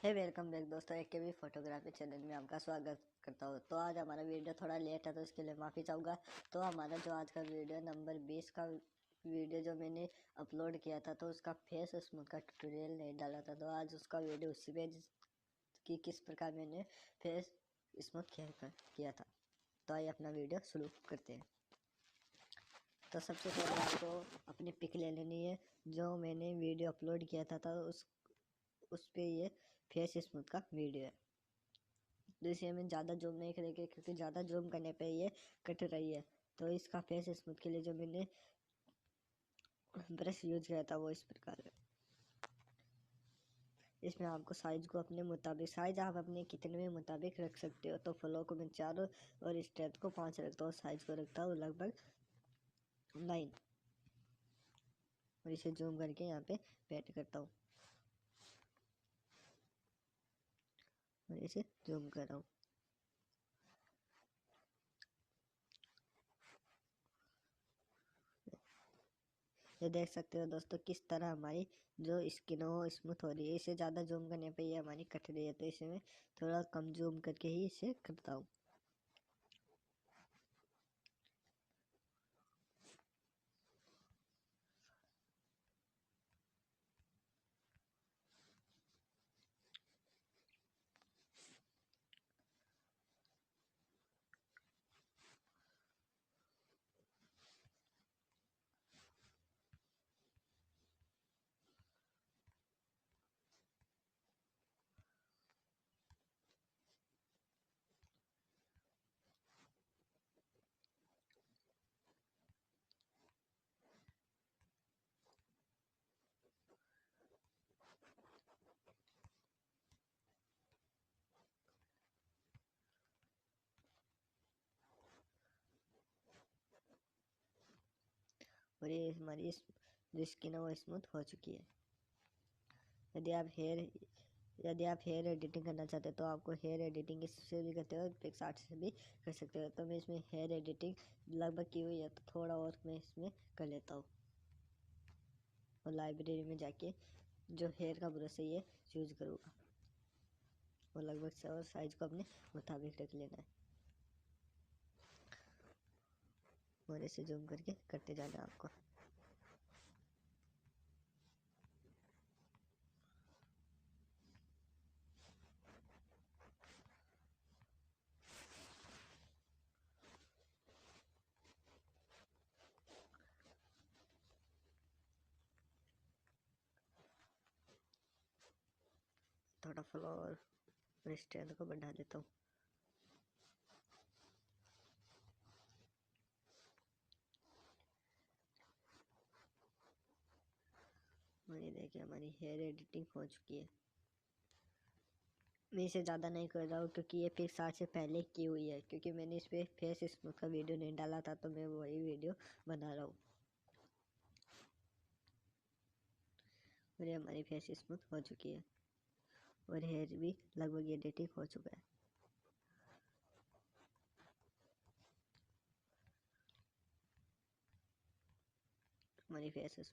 हे welcome back दोस्तों, एक के भी फोटोग्राफी चैनल में आपका स्वागत करता हूँ। तो आज हमारा वीडियो थोड़ा लेट है तो इसके लिए माफ़ी चाहूँगा। तो हमारा जो आज का वीडियो नंबर 20 का वीडियो जो मैंने अपलोड किया था, तो उसका फेस स्मूथ का ट्यूटोरियल नहीं डाला था। तो आज उसका वीडियो उसी पे कि किस प्रकार मैंने फेस स्मूथ किया था। तो आइए अपना वीडियो शुरू करते हैं। तो सबसे पहले आपको अपनी पिक ले लेनी है जो मैंने वीडियो अपलोड किया था उस पे ये फेस स्मूथ का वीडियो है। तो इसे हमें ज़्यादा जूम नहीं करेंगे क्योंकि ज़्यादा जूम करने पे ये कट रही है। तो इसका फेस स्मूथ के लिए जो मैंने ब्रश यूज किया था वो इस प्रकार है। इसमें आपको साइज को अपने मुताबिक, साइज आप अपने कितने में मुताबिक रख सकते हो। तो फ्लो को मैं 4 और स्ट्रेंथ को 5 रखता हूँ। साइज को रखता हूँ लगभग 9 और इसे जूम करके यहाँ पे पेट करता हूँ और इसे जूम कर रहा हूँ। ये देख सकते हो दोस्तों किस तरह हमारी जो स्किन हो स्मूथ हो रही है। इसे ज़्यादा जूम करने पे ये हमारी कट रही है, तो इसे मैं थोड़ा कम जूम करके ही इसे करता हूँ। और ये हमारी जो स्किन है वो स्मूथ हो चुकी है। यदि आप हेयर एडिटिंग करना चाहते हो तो आपको हेयर एडिटिंग इससे भी करते हो, पिक्सआर्ट से भी कर सकते हो। तो मैं इसमें हेयर एडिटिंग लगभग की हुई है, तो थोड़ा और मैं इसमें कर लेता हूँ और लाइब्रेरी में जाके जो हेयर का ब्रश है ये यूज करूँगा और लगभग से और साइज को अपने मुताबिक रख लेना है और इसे जूम करके करते जाना है आपको। थोड़ा फ्लो और स्ट्रेंथ को बढ़ा देता हूँ। और ये देखिए हमारी हेयर एडिटिंग हो चुकी है। मैं इसे ज़्यादा नहीं कर रहा हूँ क्योंकि ये पिक्सआर्ट से पहले की हुई है, क्योंकि मैंने इस पर फेस स्मूथ का वीडियो नहीं डाला था, तो मैं वही वीडियो बना रहा हूँ। और ये हमारी फेस स्मूथ हो चुकी है और हेयर भी लगभग एडिटिंग हो चुका है। हमारी फेस